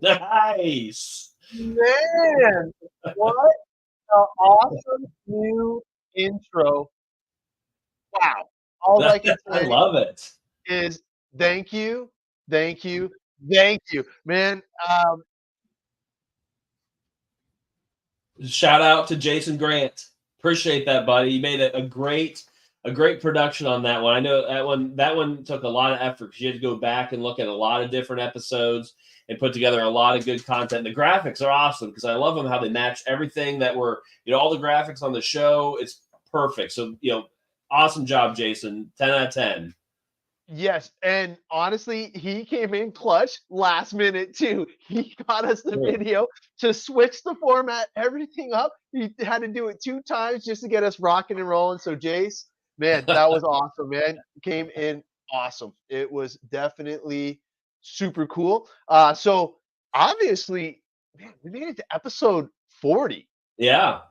Nice. Man, what an awesome new intro. Wow. All I can I say love it. is thank you, thank you, thank you. Man, Shout out to Jason Grant. Appreciate that, buddy. You made a great production on that one. I know that one took a lot of effort because you had to go back and look at a lot of different episodes and put together a lot of good content. The graphics are awesome because I love them how they match everything that were, all the graphics on the show. It's perfect. So, awesome job, Jason. 10 out of 10. yes, and honestly, he came in clutch last minute too. He got us the Sure. video to switch the format, everything up. He had to do it 2 times just to get us rocking and rolling. So Jace, man, that was awesome, man. Came in awesome. It was definitely super cool. So obviously, man, we made it to episode 40. Yeah.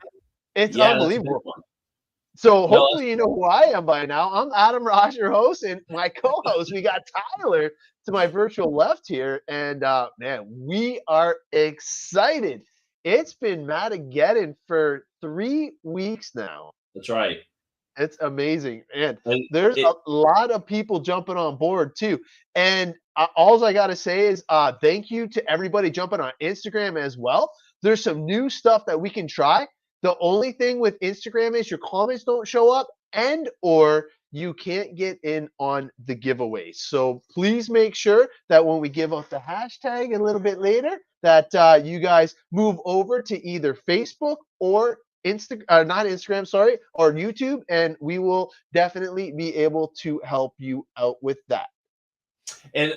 It's Yeah, that's a big unbelievable. one. So No, hopefully you know who I am by now. I'm Adam Raj, your host, and my co-host. We got Tyler to my virtual left here, and man, we are excited. It's been Matageddon for 3 weeks now. that's right. It's amazing, and And there's a lot of people jumping on board too. And all I got to say is thank you to everybody jumping on Instagram as well. There's some new stuff that we can try. The only thing with Instagram is your comments don't show up and or you can't get in on the giveaways. So please make sure that when we give out the hashtag a little bit later that you guys move over to either Facebook or not Instagram, sorry, or YouTube, and we will definitely be able to help you out with that. And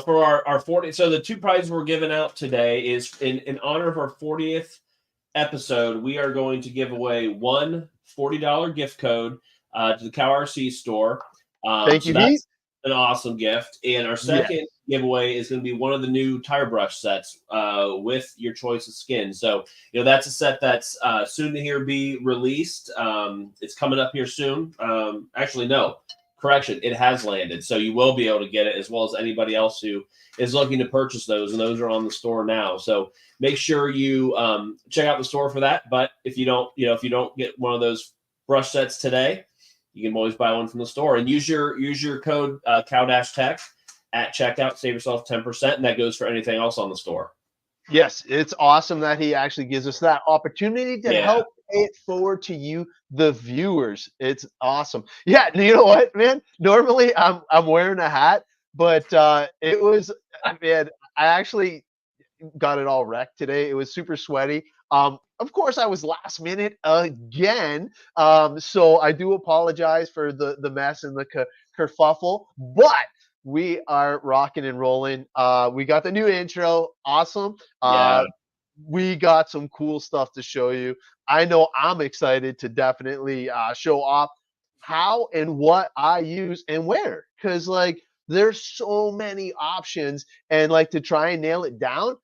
for our 40, so the 2 prizes we're giving out today is in honor of our 40th episode. We are going to give away one $40 gift code to the CowRC store. Thank you, that's Heath. an awesome gift. And our second giveaway is going to be one of the new tire brush sets with your choice of Skinz. So, that's a set that's soon to here be released. It's coming up here soon. Actually, no. Correction, it has landed. So you will be able to get it as well as anybody else who is looking to purchase those, and those are on the store now. So make sure you check out the store for that. But if you don't get one of those brush sets today, you can always buy one from the store and use your code Cow-Tech at checkout. Save yourself 10%, and that goes for anything else on the store. Yes, it's awesome that he actually gives us that opportunity to help pay it forward to you, the viewers. It's awesome. Yeah, you know what, man? Normally I'm wearing a hat, but it was, man, I actually got it all wrecked today. It was super sweaty. Of course, I was last minute again, so I do apologize for the mess and the kerfuffle, but we are rocking and rolling. We got the new intro. Awesome. We got some cool stuff to show you. I know I'm excited to definitely show off how and what I use and where. Because, there's so many options. And, to try and nail it down,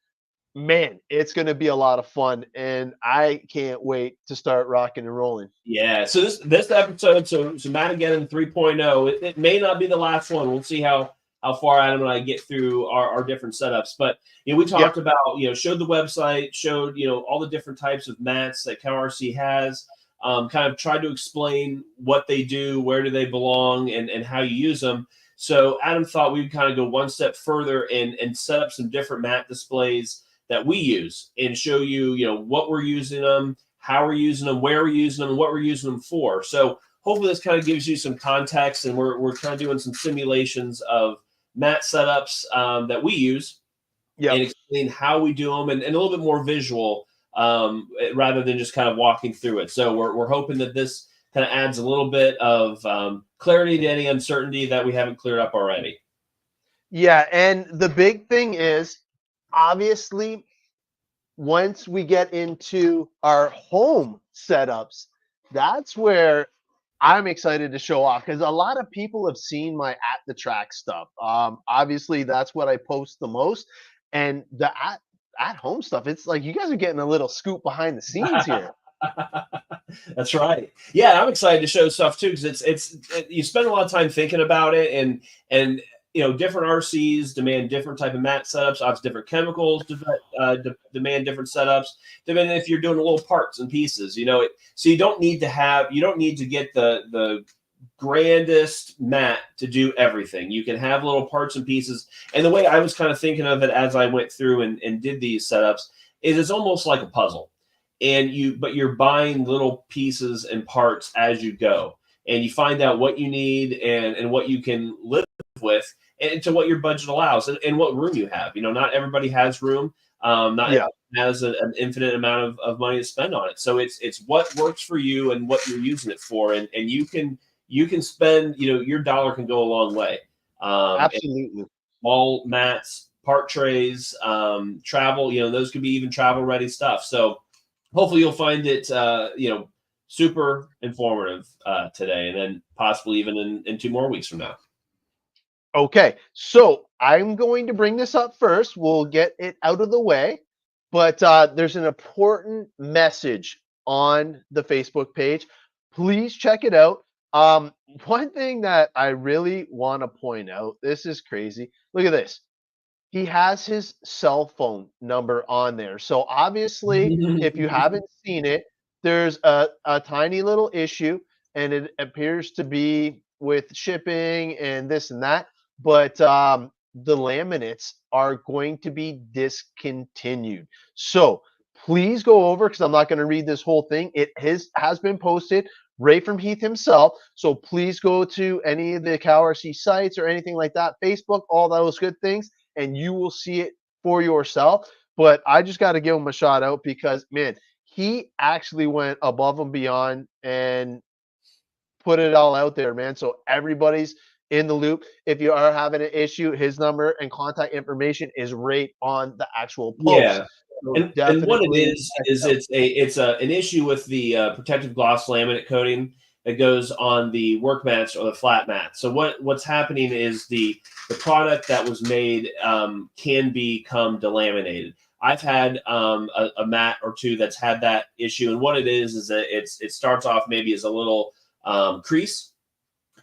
man, it's going to be a lot of fun. And I can't wait to start rocking and rolling. Yeah, so this episode, so Matageddon 3.0, it may not be the last one. We'll see how far Adam and I get through our different setups. But we talked about, showed the website, showed all the different types of mats that CowRC has, kind of tried to explain what they do, where do they belong, and how you use them. So Adam thought we'd kind of go one step further and set up some different mat displays that we use and show you, what we're using them, how we're using them, where we're using them, and what we're using them for. So hopefully this kind of gives you some context, and we're kind of doing some simulations of mat setups that we use and explain how we do them and a little bit more visual rather than just kind of walking through it. So we're hoping that this kind of adds a little bit of clarity to any uncertainty that we haven't cleared up already. Yeah, and the big thing is, obviously, once we get into our home setups, that's where I'm excited to show off, because a lot of people have seen my at the track stuff. Obviously, that's what I post the most, and the at home stuff. It's like you guys are getting a little scoop behind the scenes here. That's right. Yeah, I'm excited to show stuff too, because it's you spend a lot of time thinking about it, and different RCs demand different type of mat setups. Obviously, different chemicals demand different setups. Depending if you're doing little parts and pieces, so you don't need to get the grandest mat to do everything. You can have little parts and pieces. And the way I was kind of thinking of it as I went through and did these setups is it's almost like a puzzle. But you're buying little pieces and parts as you go. And you find out what you need and what you can live with and to what your budget allows and what room you have. Not everybody has room. Not everybody has an infinite amount of money to spend on it. So it's what works for you and what you're using it for. And you can spend, your dollar can go a long way. Absolutely. Small mats, part trays, travel, those could be even travel ready stuff. So hopefully you'll find it, super informative today, and then possibly even in 2 more weeks from now. Okay, so I'm going to bring this up first. We'll get it out of the way, but there's an important message on the Facebook page. Please check it out. One thing that I really want to point out, this is crazy. Look at this. He has his cell phone number on there. So obviously, if you haven't seen it, there's a tiny little issue, and it appears to be with shipping and this and that. But the laminates are going to be discontinued. So please go over, because I'm not going to read this whole thing. It has been posted right from Heath himself. So please go to any of the CowRC sites or anything like that, Facebook, all those good things, and you will see it for yourself. But I just got to give him a shout out because, man, he actually went above and beyond and put it all out there, man. So everybody's in the loop. If you are having an issue, his number and contact information is right on the actual post. Yeah. So and what it is it's an issue with the protective gloss laminate coating that goes on the work mats or the flat mat. So what's happening is the product that was made can become delaminated. I've had a mat or two that's had that issue, and what it is that it starts off maybe as a little crease,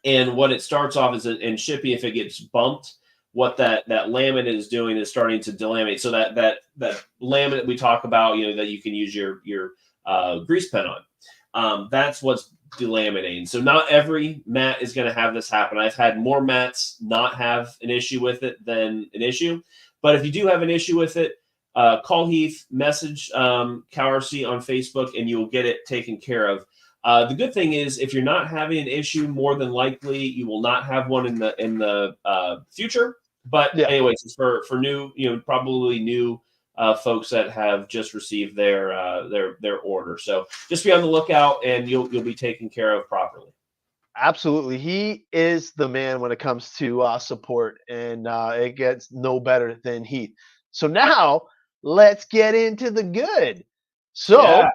and what it starts off is in shipping, if it gets bumped, what that laminate is doing is starting to delaminate. So that laminate we talk about, that you can use your grease pen on, that's what's delaminating. So not every mat is going to have this happen. I've had more mats not have an issue with it than an issue. But if you do have an issue with it, call Heath, message CowRC on Facebook, and you will get it taken care of. The good thing is, if you're not having an issue, more than likely you will not have one in the future. But anyways, it's for new, probably new folks that have just received their order. So just be on the lookout, and you'll be taken care of properly. Absolutely. He is the man when it comes to support, and it gets no better than Heath. So now let's get into the good. So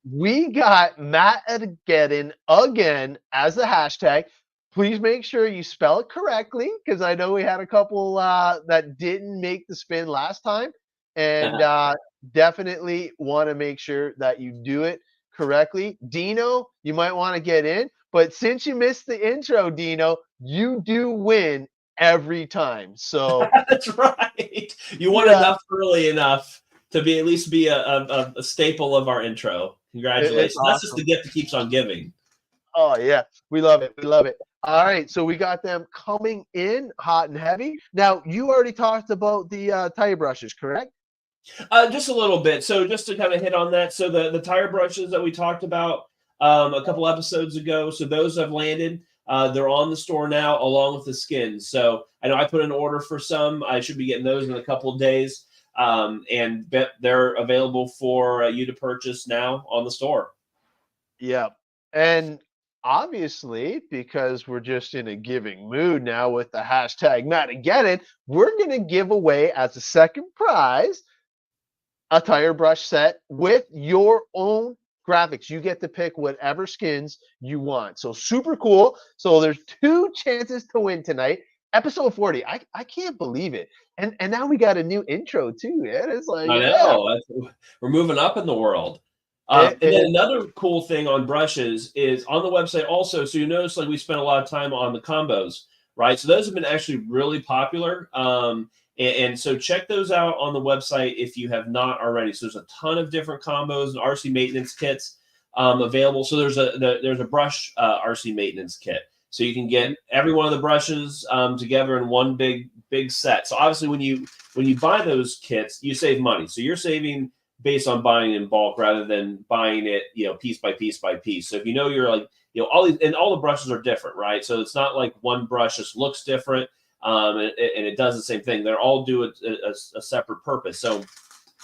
we got Matageddon again as the hashtag. Please make sure you spell it correctly, because I know we had a couple that didn't make the spin last time, and definitely want to make sure that you do it correctly. Dino, you might want to get in, but since you missed the intro, Dino, you do win every time. So that's right. You won enough early enough to at least be a staple of our intro. Congratulations. Awesome. That's just the gift that keeps on giving. Oh, yeah. We love it. We love it. All right. So we got them coming in hot and heavy. Now, you already talked about the tire brushes, correct? Just a little bit. So just to kind of hit on that. So the tire brushes that we talked about a couple episodes ago, so those have landed. They're on the store now, along with the Skinz. So I know I put an order for some. I should be getting those in a couple of days. And they're available for you to purchase now on the store. Yeah. And obviously, because we're just in a giving mood now with the hashtag Matageddon, we're going to give away as a second prize a tire brush set with your own graphics. You get to pick whatever Skinz you want. So super cool. So there's 2 chances to win tonight. Episode 40. I can't believe it. And now we got a new intro too. It's like, I know. We're moving up in the world. And then another cool thing on brushes is on the website also. So you notice, like, we spent a lot of time on the combos, right? So those have been actually really popular. And so check those out on the website if you have not already. So there's a ton of different combos and RC maintenance kits available. So there's a brush RC maintenance kit. So you can get every one of the brushes together in one big set. So obviously when you buy those kits, you save money. So you're saving based on buying in bulk rather than buying it, piece by piece by piece. So if you're like, all the brushes are different, right? So it's not like one brush just looks different. And it does the same thing. They're all do a separate purpose. So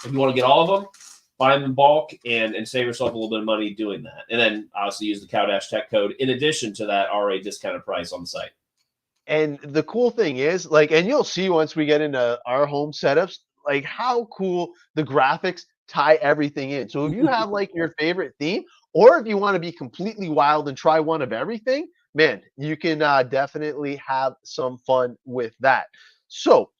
if you want to get all of them, buy them in bulk and save yourself a little bit of money doing that. And then obviously use the CowTech code in addition to that already discounted price on the site. And the cool thing is, and you'll see once we get into our home setups, how cool the graphics tie everything in. So if you have your favorite theme, or if you want to be completely wild and try one of everything, man, you can definitely have some fun with that. So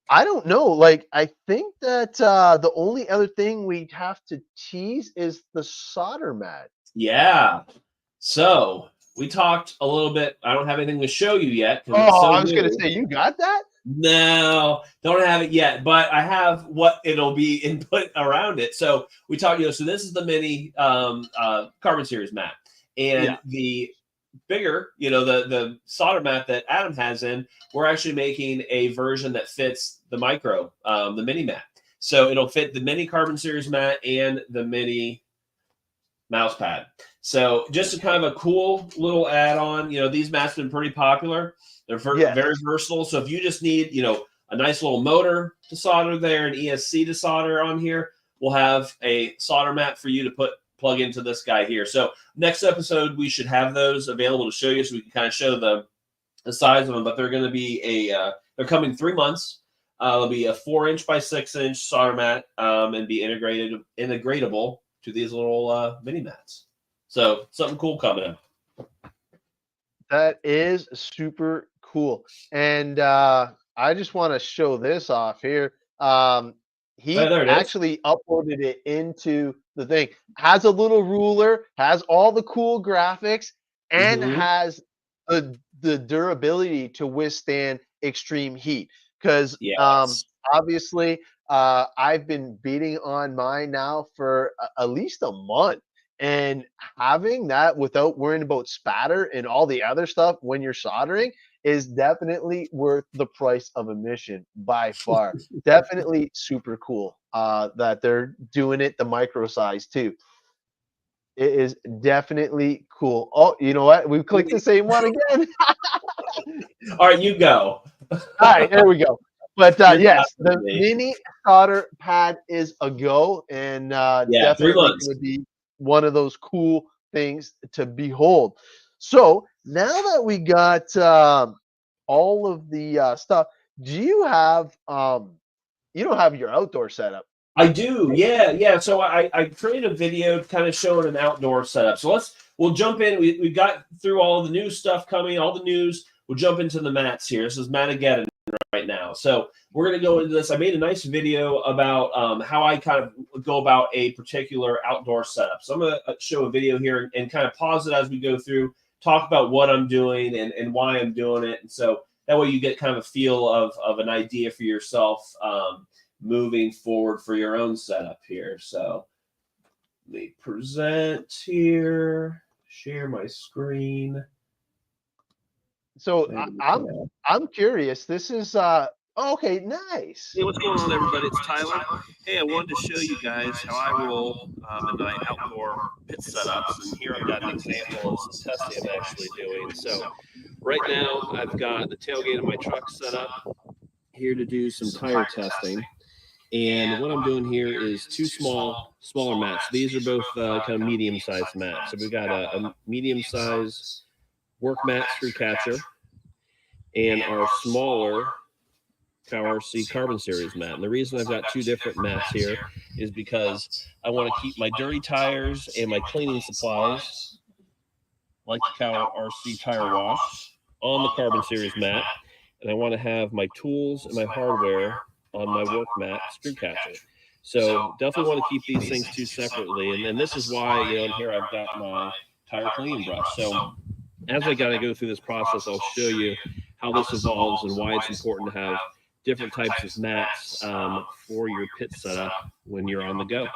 I don't know. I think that the only other thing we have to tease is the solder mat. Yeah. So we talked a little bit. I don't have anything to show you yet. I was going to say, you got that? No, don't have it yet, but I have what it'll be input around it. So we talked, so this is the mini Carbon Series mat, and the bigger, the solder mat that Adam has in, we're actually making a version that fits the micro, the mini mat. So it'll fit the mini Carbon Series mat and the mini Mousepad. So just a kind of a cool little add-on. These mats have been pretty popular. They're very versatile. So if you just need, a nice little motor to solder there, an ESC to solder on here, we'll have a solder mat for you to plug into this guy here. So next episode, we should have those available to show you so we can kind of show the size of them. But they're going to be they're coming 3 months. It'll be a 4-inch by 6-inch solder mat and be integratable to these little mini mats. So something cool coming in. That is super cool. And I just want to show this off here. He actually uploaded it into the thing. Has a little ruler, has all the cool graphics, and has the durability to withstand extreme heat. Because obviously, I've been beating on mine now for at least a month. And having that without worrying about spatter and all the other stuff when you're soldering is definitely worth the price of admission by far. Definitely super cool that they're doing it the micro size too. It is definitely cool. Oh, you know what? We clicked the same one again. All right, you go. All right, there we go. But yes, the mini solder pad is a go, and definitely would be one of those cool things to behold. So now that we got all of the stuff, do you have you don't have your outdoor setup? I do, yeah. So I created a video kind of showing an outdoor setup. So we'll jump in. We got through all the new stuff coming, all the news. We'll jump into the mats here. This is Matageddon right now. So we're going to go into this. I made a nice video about how I kind of go about a particular outdoor setup. So I'm going to show a video here and kind of pause it as we go through, talk about what I'm doing and why I'm doing it. And so that way you get kind of a feel of an idea for yourself moving forward for your own setup here. So let me present here, share my screen. So I'm curious. This is okay, nice. Hey, what's going on, everybody? It's Tyler. Hey, I wanted to show you guys how I roll in my outdoor pit setups, and here I've got an example of some testing I'm actually doing. So right now I've got the tailgate of my truck set up here to do some tire testing. And what I'm doing here is two smaller mats. These are both kind of medium-sized mats. So we've got a medium-sized work mat screw catcher and our smaller CowRC Carbon Series Mat. And the reason I've got two different mats here is because I want to keep my dirty tires and my cleaning supplies, like the CowRC Tire Wash, on the Carbon Series Mat. And I want to have my tools and my hardware on my work mat screw catcher. So definitely want to keep these things two separately. And this is why, in here I've got my tire cleaning brush. So as I got to go through this process, I'll show you how this evolves and why it's important to have different types of mats for your pit setup when you're on the go.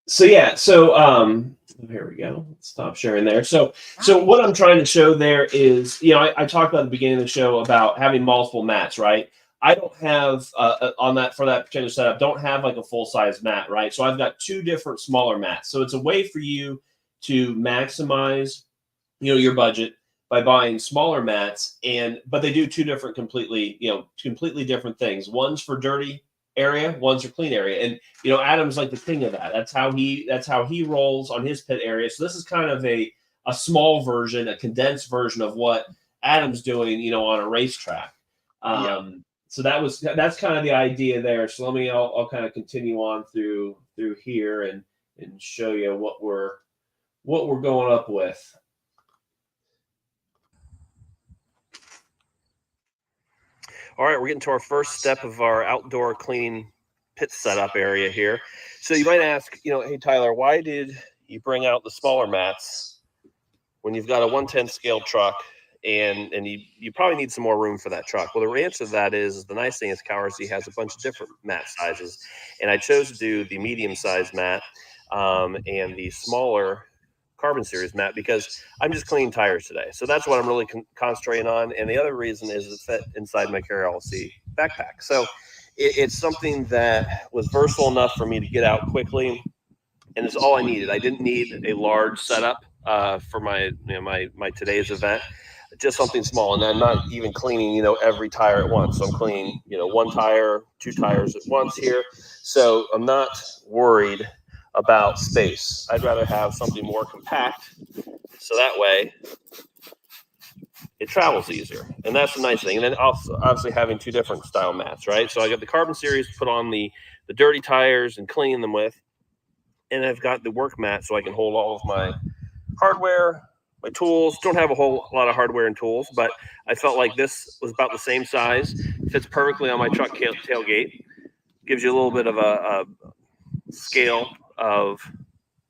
So yeah, here we go. Stop sharing there. So what I'm trying to show there is, I talked about at the beginning of the show about having multiple mats, right? I don't have for that particular setup, don't have like a full size mat, right? So I've got two different smaller mats. So it's a way for you to maximize, your budget by buying smaller mats, but they do two different completely different things. One's for dirty area, one's for clean area. And Adam's like the king of that. That's how he rolls on his pit area. So this is kind of a small version, a condensed version of what Adam's doing, on a racetrack. So that's kind of the idea there. So I'll kind of continue on through here and show you what we're going up with. All right, we're getting to our first step of our outdoor cleaning pit setup area here. So you might ask, hey Tyler, why did you bring out the smaller mats when you've got a 1/10 scale truck and you probably need some more room for that truck? Well, the answer to that is the nice thing is CowRC has a bunch of different mat sizes, and I chose to do the medium size mat and the smaller Carbon Series mat because I'm just cleaning tires today. So that's what I'm really concentrating on. And the other reason is it fit inside my CowRC backpack. So it's something that was versatile enough for me to get out quickly, and it's all I needed. I didn't need a large setup for my today's event. Just something small, and I'm not even cleaning every tire at once. So I'm cleaning one tire, two tires at once here. So I'm not worried about space. I'd rather have something more compact, so that way it travels easier, and that's the nice thing. And then also obviously having two different style mats, right? So I got the Carbon Series to put on the dirty tires and clean them with, and I've got the work mat so I can hold all of my hardware, my tools. Don't have a whole lot of hardware and tools, but I felt like this was about the same size, fits perfectly on my truck tailgate, gives you a little bit of a scale of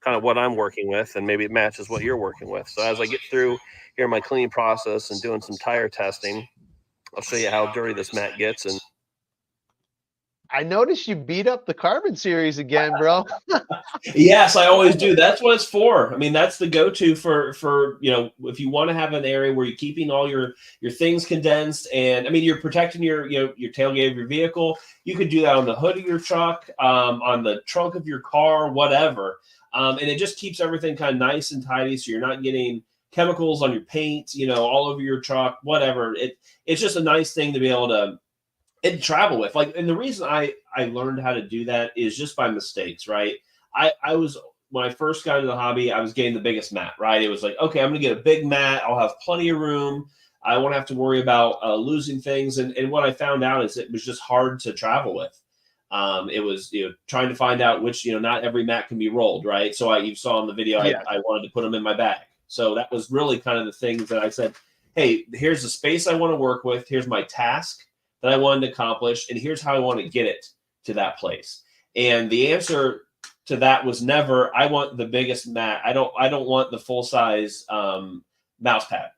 kind of what I'm working with, and maybe it matches what you're working with. So as I get through here my cleaning process and doing some tire testing, I'll show you how dirty this mat gets. And I noticed you beat up the Carbon Series again, bro. Yes, I always do. That's what it's for. I mean, that's the go-to for if you want to have an area where you're keeping all your things condensed, and I mean you're protecting your tailgate of your vehicle. You could do that on the hood of your truck, on the trunk of your car, whatever. And it just keeps everything kind of nice and tidy, so you're not getting chemicals on your paint, all over your truck, whatever. It's just a nice thing to be able to travel with. And the reason I learned how to do that is just by mistakes, right? I was, when I first got into the hobby, I was getting the biggest mat, right? It was like, okay, I'm going to get a big mat. I'll have plenty of room. I won't have to worry about losing things. And what I found out is it was just hard to travel with. It was, trying to find out which, not every mat can be rolled, right? So you saw in the video, I wanted to put them in my bag. So that was really kind of the things that I said, hey, here's the space I want to work with. Here's my task that I wanted to accomplish, and here's how I want to get it to that place. And the answer to that was never, I want the biggest mat. I don't want the full size mouse pad.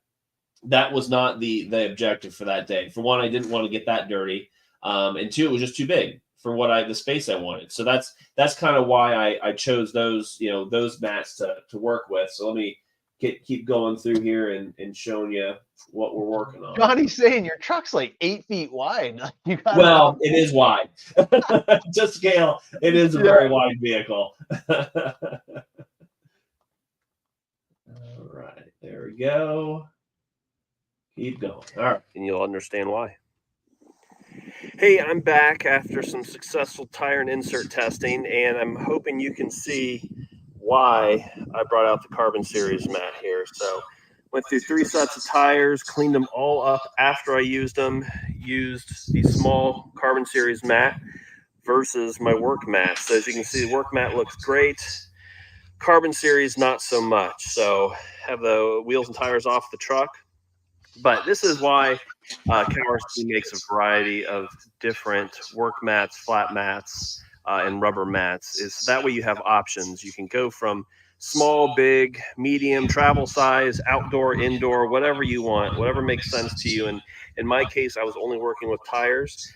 That was not the objective for that day. For one, I didn't want to get that dirty, and two, it was just too big for the space I wanted. So that's kind of why I chose those those mats to work with. So let me keep going through here and showing you what we're working on. Johnny's saying your truck's like 8 feet wide. Well, it is wide. To scale, it is a very wide vehicle. All right, there we go. Keep going. All right, and you'll understand why. Hey, I'm back after some successful tire and insert testing, and I'm hoping you can see why I brought out the Carbon Series mat here. So went through 3 sets of tires, cleaned them all up after I used them, used the small Carbon Series mat versus my work mat. So as you can see, the work mat looks great. Carbon Series, not so much. So have the wheels and tires off the truck. But this is why CowRC makes a variety of different work mats, flat mats, and rubber mats. Is that way you have options. You can go from small, big, medium, travel size, outdoor, indoor, whatever you want, whatever makes sense to you. And in my case, I was only working with tires.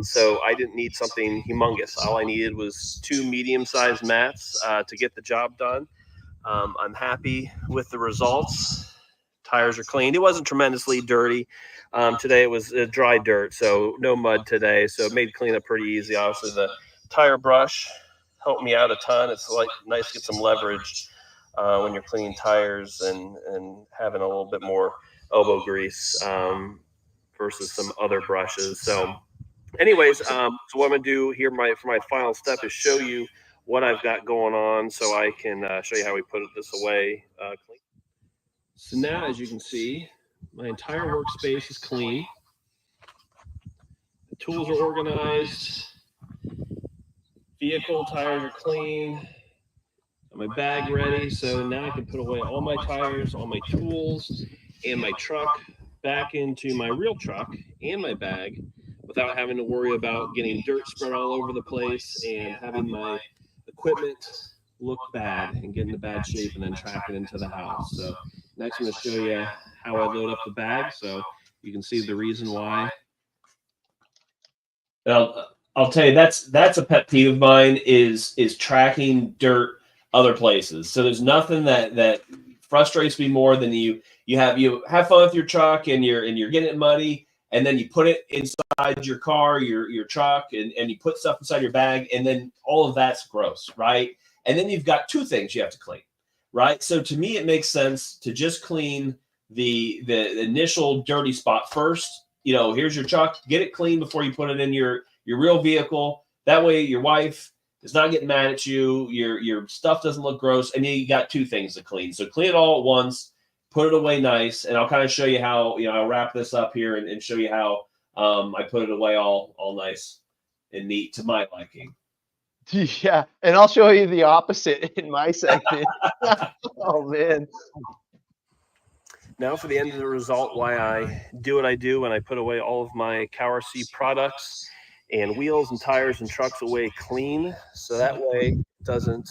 So I didn't need something humongous. All I needed was 2 medium-sized mats to get the job done. I'm happy with the results. Tires are cleaned. It wasn't tremendously dirty. Today it was dry dirt, so no mud today. So it made cleanup pretty easy. Obviously, the tire brush helped me out a ton. It's like nice to get some leverage when you're cleaning tires and having a little bit more elbow grease versus some other brushes. So anyways, so what I'm going to do here for my final step is show you what I've got going on so I can show you how we put this away clean. So now, as you can see, my entire workspace is clean. The tools are organized. Vehicle tires are clean. Got my bag ready, so now I can put away all my tires, all my tools, and my truck back into my real truck and my bag without having to worry about getting dirt spread all over the place and having my equipment look bad and get into bad shape and then track it into the house. So next I'm going to show you how I load up the bag so you can see the reason why. I'll tell you, that's a pet peeve of mine is tracking dirt other places. So there's nothing that frustrates me more than you have fun with your truck and you're getting it muddy, and then you put it inside your car, your truck, and you put stuff inside your bag, and then all of that's gross, right? And then you've got 2 things you have to clean, right? So to me, it makes sense to just clean the initial dirty spot first. You know, here's your truck, get it clean before you put it in your real vehicle. That way your wife is not getting mad at you, your stuff doesn't look gross, and you got 2 things to clean. So clean it all at once, put it away nice, and I'll kind of show you how, I'll wrap this up here and show you how I put it away all nice and neat to my liking. Yeah, and I'll show you the opposite in my segment. Oh, man. Now for the end of the result, why I do what I do when I put away all of my CowRC products and wheels and tires and trucks away clean, so that way it doesn't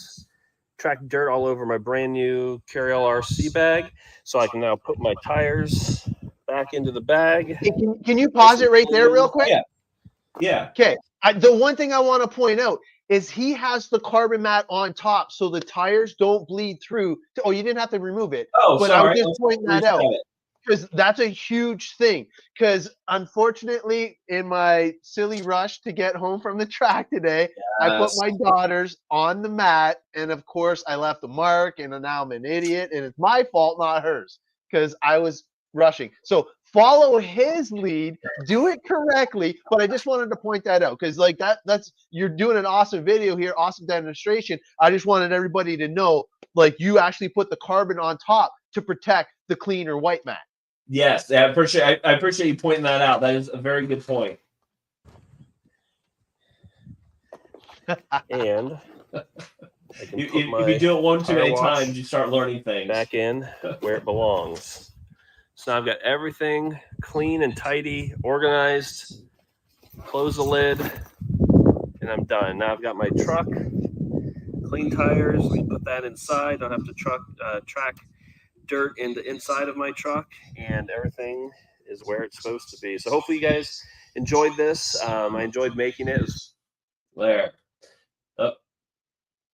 track dirt all over my brand new CowRC bag. So I can now put my tires back into the bag. Hey, can you pause it right there real quick? Yeah. Okay. The one thing I want to point out is he has the carbon mat on top so the tires don't bleed through. Oh, you didn't have to remove it. Oh, but sorry. I was just pointing that out because that's a huge thing. Because unfortunately, in my silly rush to get home from the track today, I put my daughters on the mat, and of course, I left a mark, and now I'm an idiot, and it's my fault, not hers, because I was rushing. So follow his lead, do it correctly. But I just wanted to point that out because like that's you're doing an awesome video here, awesome demonstration. I just wanted everybody to know, like, you actually put the carbon on top to protect the cleaner white mat. Yes, I appreciate you pointing that out. That is a very good point. And if you do it one too many times, you start learning things. Back in where it belongs. So now I've got everything clean and tidy, organized. Close the lid, and I'm done. Now I've got my truck, clean tires. Put that inside. Don't have to track dirt in the inside of my truck, and everything is where it's supposed to be. So hopefully you guys enjoyed this. I enjoyed making it. There. Up.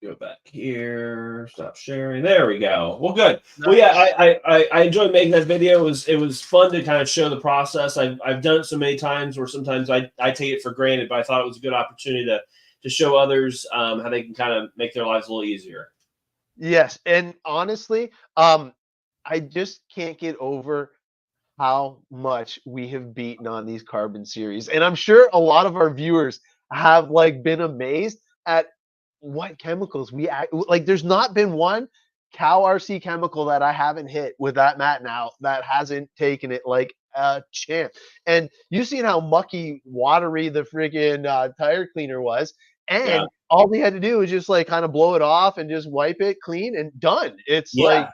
Go back here. Stop sharing. There we go. Well, good. Nice. Well, yeah, I enjoyed making that video. It was fun to kind of show the process. I've done it so many times where sometimes I take it for granted, but I thought it was a good opportunity to show others how they can kind of make their lives a little easier. Yes, and honestly, I just can't get over how much we have beaten on these carbon series, and I'm sure a lot of our viewers have like been amazed at what chemicals we like. There's not been one CowRC chemical that I haven't hit with that mat now that hasn't taken it like a champ. And you've seen how mucky, watery the friggin' tire cleaner was, and all we had to do was just like kind of blow it off and just wipe it clean and done. It's like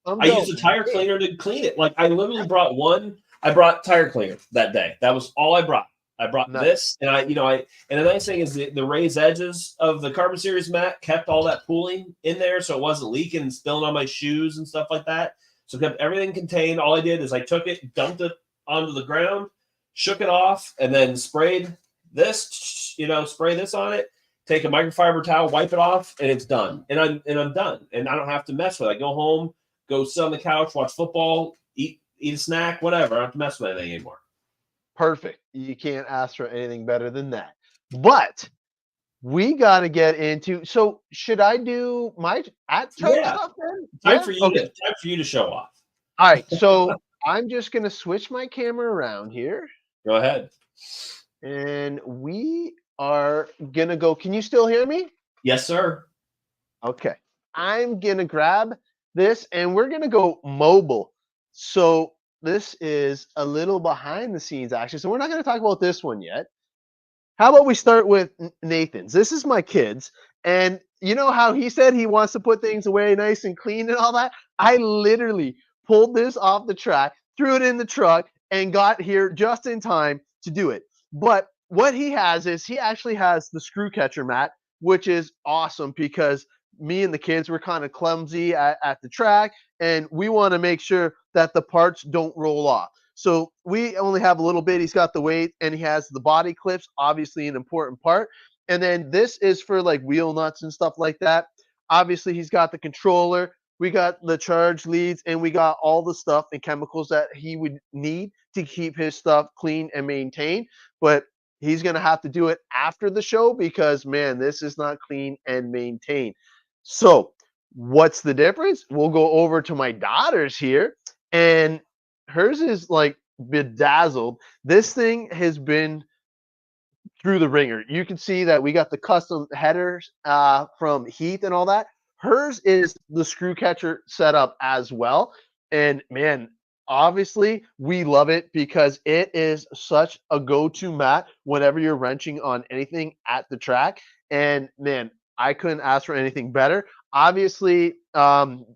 I used a tire cleaner to clean it. Like I literally brought tire cleaner that day. That was all I brought. I brought Nice. this, and and the nice thing is the raised edges of the Carbon Series mat kept all that cooling in there, so it wasn't leaking and spilling on my shoes and stuff like that. So it kept everything contained. All I did is I took it, dumped it onto the ground, shook it off, and then sprayed this, spray this on it, take a microfiber towel, wipe it off, and it's done. And I'm done. And I don't have to mess with it. I go home, go sit on the couch, watch football, eat a snack, whatever. I don't have to mess with anything anymore. Perfect. You can't ask for anything better than that. But we got to get into. So should I do my stuff then? Time for you to show off. All right. So I'm just gonna switch my camera around here. Go ahead. And we are gonna go. Can you still hear me? Yes, sir. Okay. I'm gonna grab this, and we're gonna go mobile. So this is a little behind the scenes, actually. So we're not going to talk about this one yet. How about we start with Nathan's? This is my kid's. And you know how he said he wants to put things away nice and clean and all that? I literally pulled this off the track, threw it in the truck, and got here just in time to do it. But what he has is he actually has the screw catcher mat, which is awesome because me and the kids were kind of clumsy at the track, and we want to make sure that the parts don't roll off. So we only have a little bit. He's got the weight, and he has the body clips, obviously an important part. And then this is for like wheel nuts and stuff like that. Obviously, he's got the controller. We got the charge leads, and we got all the stuff and chemicals that he would need to keep his stuff clean and maintained. But he's going to have to do it after the show because, man, this is not clean and maintained. So what's the difference? We'll go over to my daughter's here, and hers is like bedazzled. This thing has been through the ringer. You can see that we got the custom headers from Heath and all that. Hers is the screw catcher setup as well. And man, obviously we love it because it is such a go-to mat whenever you're wrenching on anything at the track. And man, I couldn't ask for anything better. Obviously,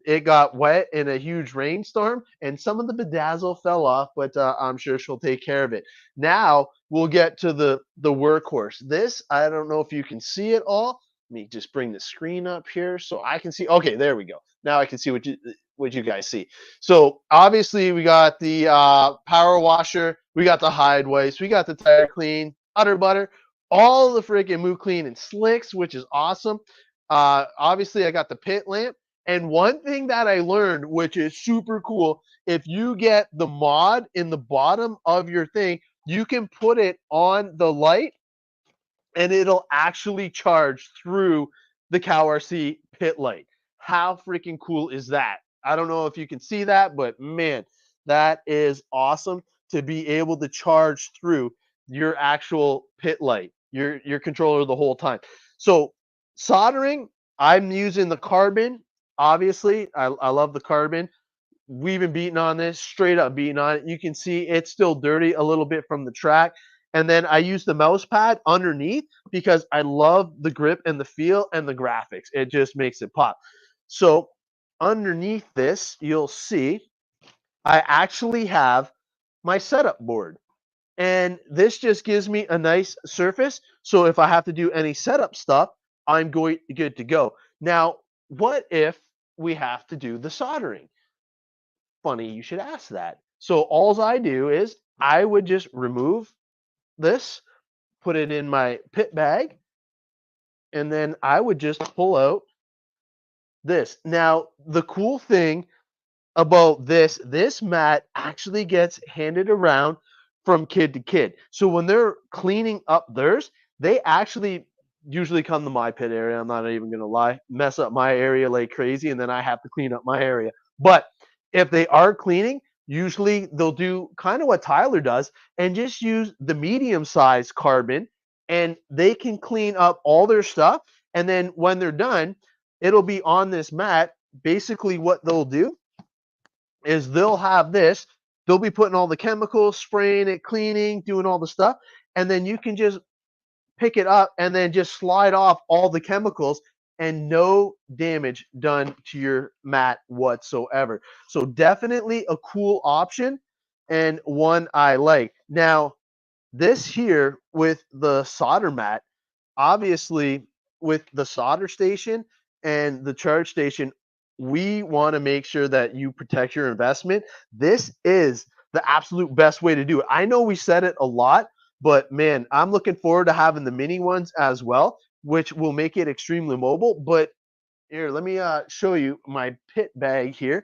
it got wet in a huge rainstorm, and some of the bedazzle fell off, but I'm sure she'll take care of it. Now we'll get to the workhorse. This, I don't know if you can see it all. Let me just bring the screen up here so I can see. Okay, there we go. Now I can see what you guys see. So obviously we got the power washer, we got the hide wipes, we got the tire clean, utter butter, all the freaking move clean and slicks, which is awesome. Obviously I got the pit lamp. And one thing that I learned, which is super cool, if you get the mod in the bottom of your thing, you can put it on the light and it'll actually charge through the CowRC pit light. How freaking cool is that? I don't know if you can see that, but man, that is awesome to be able to charge through your actual pit light, your controller the whole time. So soldering, I'm using the carbon. Obviously, I love the carbon. We've been beating on this, straight up beating on it. You can see it's still dirty a little bit from the track. And then I use the mouse pad underneath because I love the grip and the feel and the graphics. It just makes it pop. So underneath this, you'll see I actually have my setup board. And this just gives me a nice surface. So if I have to do any setup stuff, I'm good to go. Now, what if we have to do the soldering? Funny you should ask that. So all I do is I would just remove this, put it in my pit bag, and then I would just pull out this. Now, the cool thing about this mat actually gets handed around from kid to kid. So when they're cleaning up theirs, they actually usually come to my pit area. I'm not even going to lie, mess up my area like crazy, and then I have to clean up my area. But if they are cleaning, usually they'll do kind of what Tyler does and just use the medium-sized carbon, and they can clean up all their stuff. And then when they're done, it'll be on this mat. Basically what they'll do is they'll have this. They'll be putting all the chemicals, spraying it, cleaning, doing all the stuff. And then you can just pick it up and then just slide off all the chemicals and no damage done to your mat whatsoever. So definitely a cool option and one I like. Now, this here with the solder mat, obviously with the solder station and the charge station, we want to make sure that you protect your investment. This is the absolute best way to do it. I know we said it a lot, but man, I'm looking forward to having the mini ones as well, which will make it extremely mobile. But here, let me show you my pit bag here.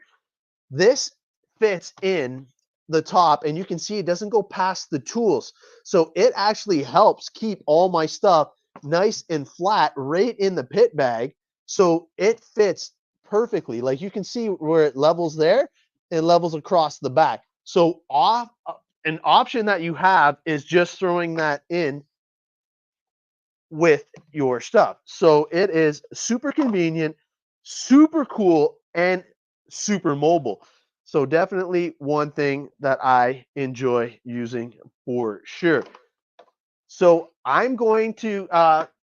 This fits in the top, and you can see it doesn't go past the tools. So it actually helps keep all my stuff nice and flat right in the pit bag. So it fits perfectly. Like you can see where it levels there, it levels across the back. So an option that you have is just throwing that in with your stuff. So it is super convenient, super cool, and super mobile. So definitely one thing that I enjoy using for sure. So I'm going to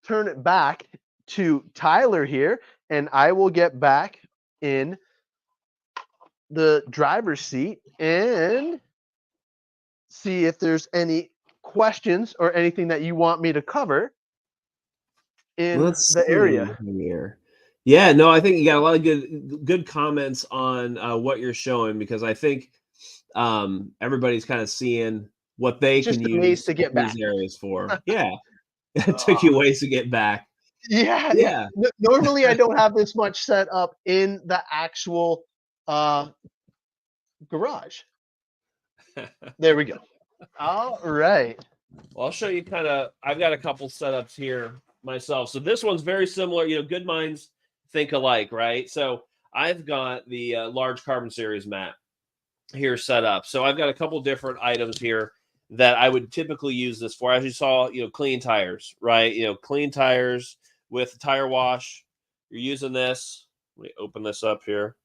turn it back to Tyler here, and I will get back in the driver's seat and see if there's any questions or anything that you want me to cover in Let's the see area. here. Yeah, no, I think you got a lot of good comments on what you're showing, because I think everybody's kind of seeing what they can Just amazed use to get these back. areas for. Yeah, it took Uh, you ways to get back. yeah, yeah. Yeah. Normally, I don't have this much set up in the actual uh, garage. There we go. All right. Well, I'll show you kind of. I've got a couple setups here myself. So this one's very similar. You know, good minds think alike, right? So I've got the large Carbon Series mat here set up. So I've got a couple different items here that I would typically use this for. As you saw, you know, clean tires, right? You know, clean tires with tire wash. You're using this. Let me open this up here,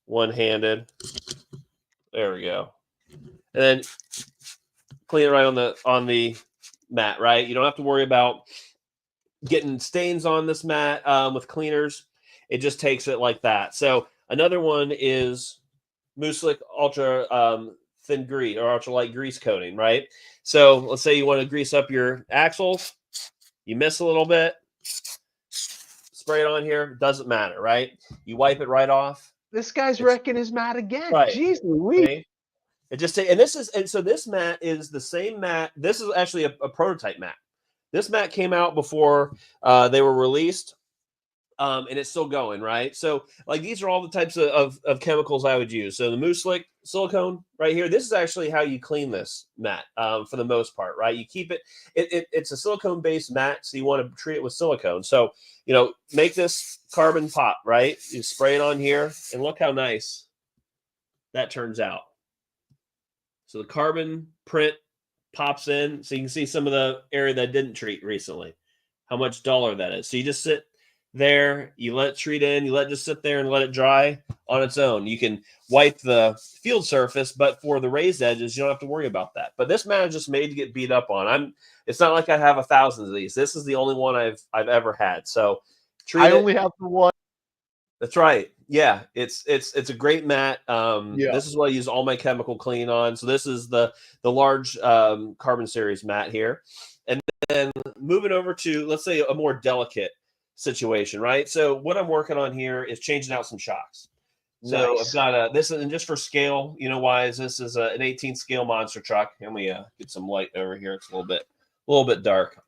one-handed. There we go. And then clean it right on the mat, right? You don't have to worry about getting stains on this mat with cleaners. It just takes it like that. So another one is Mouselic Ultra Thin Grease or Ultra Light Grease Coating, right? So let's say you want to grease up your axles, you miss a little bit, spray it on here, doesn't matter, right? You wipe it right off. This guy's It's wrecking his mat again. right. Jeez Louise. Okay? It just and so this mat is the same mat. This is actually a prototype mat. This mat came out before they were released, and it's still going, right? So, like, these are all the types of chemicals I would use. So the Mouselic silicone right here, this is actually how you clean this mat for the most part, right? You keep it's a silicone-based mat, so you want to treat it with silicone. So, you know, make this carbon pop, right? You spray it on here, and look how nice that turns out. So the carbon print pops in, so you can see some of the area that didn't treat recently, how much duller that is. So you just sit there, you let it treat in, you let it just sit there and let it dry on its own. You can wipe the field surface, but for the raised edges, you don't have to worry about that. But this mat is just made to get beat up on. It's not like I have 1,000 of these. This is the only one I've ever had. So I only have the one. that's right. Yeah, it's a great mat. Yeah. This is what I use all my chemical clean on. So this is the large Carbon Series mat here, and then moving over to, let's say, a more delicate situation, right? So what I'm working on here is changing out some shocks. So Nice. I've got this, and just for scale, you know, wise, this is an 18 scale monster truck. Let me get some light over here. It's a little bit dark.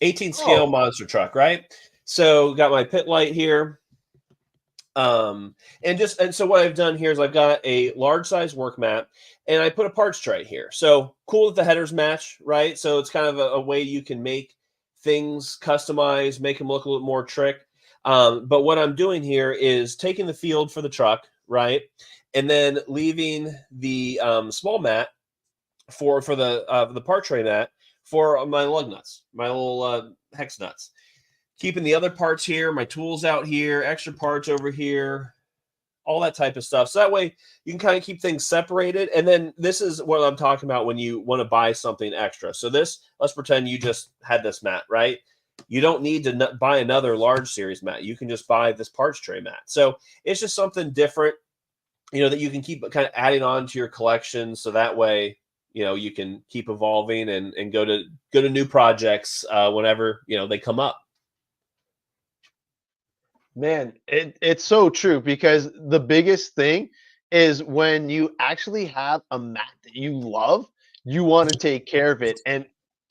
18 scale monster truck, right? So got my pit light here. And so what I've done here is I've got a large size work mat, and I put a parts tray here. So cool that the headers match, right? So it's kind of a way you can make things customized, make them look a little more trick. But what I'm doing here is taking the field for the truck, right? And then leaving the small mat for the part tray mat for my lug nuts, my little hex nuts. Keeping the other parts here, my tools out here, extra parts over here, all that type of stuff. So that way you can kind of keep things separated. And then this is what I'm talking about when you want to buy something extra. So this, let's pretend you just had this mat, right? You don't need to buy another large series mat. You can just buy this parts tray mat. So it's just something different, you know, that you can keep kind of adding on to your collection. So that way, you can keep evolving and go to new projects whenever they come up. Man, it's so true, because the biggest thing is when you actually have a mat that you love, you want to take care of it. And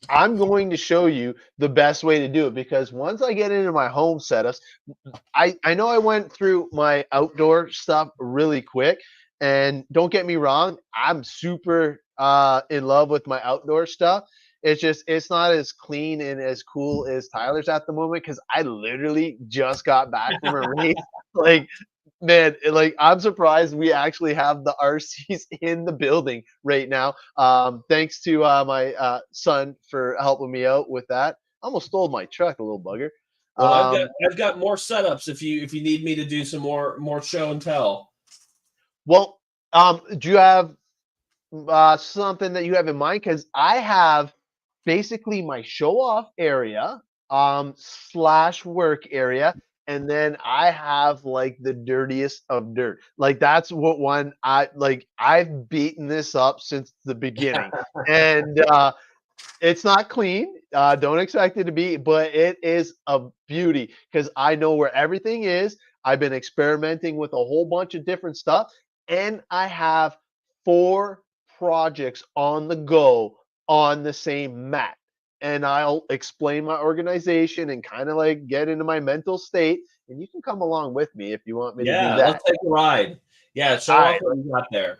I'm going to show you the best way to do it, because once I get into my home setups, I know I went through my outdoor stuff really quick, and don't get me wrong, I'm super in love with my outdoor stuff. It's just it's not as clean and as cool as Tyler's at the moment, because I literally just got back from a race. Like, man, like I'm surprised we actually have the RCs in the building right now. Thanks to my son for helping me out with that. Almost stole my truck, a little bugger. Well, I've got more setups if you need me to do some more show and tell. Well, do you have something that you have in mind? Because I have basically my show off area, slash work area, and then I have like the dirtiest of dirt. Like that's what one I like. I've beaten this up since the beginning, and it's not clean. Don't expect it to be, but it is a beauty because I know where everything is. I've been experimenting with a whole bunch of different stuff, and I have 4 projects on the go on the same mat. And I'll explain my organization and kind of like get into my mental state. And you can come along with me if you want me to do that. Let's take a ride. Yeah, show All off right, what you got there.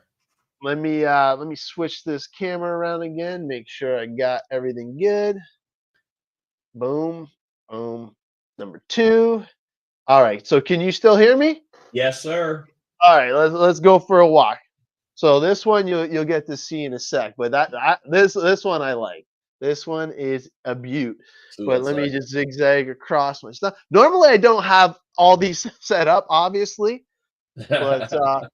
let me switch this camera around again, make sure I got everything good. Boom, boom. Number 2. All right, so can you still hear me? Yes, sir. All right, let's go for a walk. So this one you'll get to see in a sec, but this one I like. This one is a beaut. Ooh, But let me nice. just zigzag across my stuff. Normally I don't have all these set up, obviously, but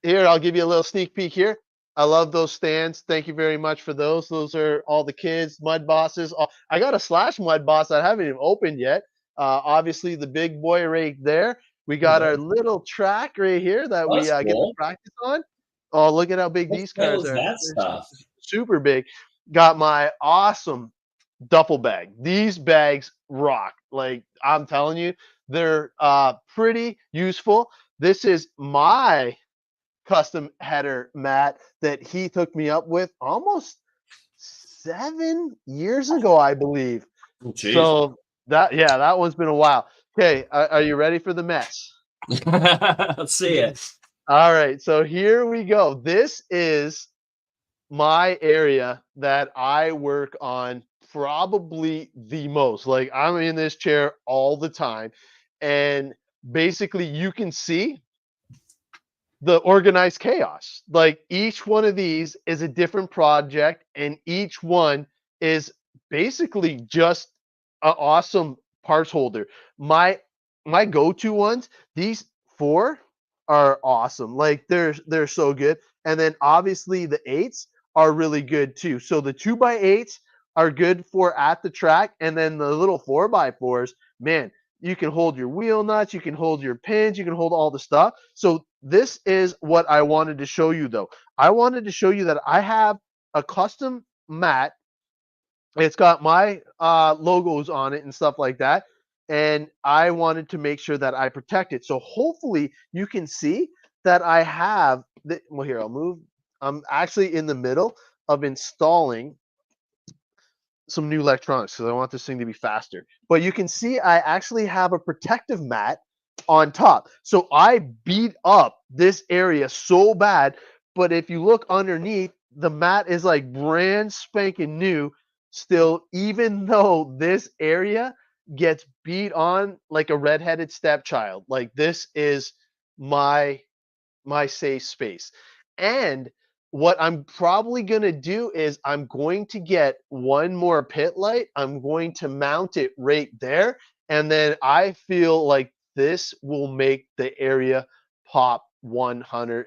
here I'll give you a little sneak peek here. I love those stands. Thank you very much for those. Those are all the kids, mud bosses. I got a slash mud boss I haven't even opened yet. Obviously the big boy right there. We got our little track right here that we That's get to cool. practice on. Oh, look at how big What these scale cars is are. that They're stuff? super big. Got my awesome duffel bag. These bags rock. Like I'm telling you, they're pretty useful. This is my custom header mat that he took me up with almost 7 years ago, I believe. Oh, jeez. So that one's been a while. Okay, are you ready for the mess? Let's see it. All right, so here we go. This is my area that I work on probably the most. Like I'm in this chair all the time, and basically you can see the organized chaos. Like each one of these is a different project, and each one is basically just an awesome parts holder. My go-to ones, these 4 are awesome. Like they're so good. And then obviously the 8s are really good too. So the 2x8s are good for at the track, and then the little 4x4s, man, you can hold your wheel nuts, you can hold your pins, you can hold all the stuff. So this is what I wanted to show you though. I wanted to show you that I have a custom mat. It's got my logos on it and stuff like that. And I wanted to make sure that I protect it. So hopefully you can see that I have well, here, I'll move. I'm actually in the middle of installing some new electronics because I want this thing to be faster. But you can see I actually have a protective mat on top. So I beat up this area so bad, but if you look underneath, the mat is like brand spanking new still, even though this area gets beat on like a redheaded stepchild. Like this is my safe space. And what I'm probably going to do is I'm going to get one more pit light. I'm going to mount it right there. And then I feel like this will make the area pop 100%.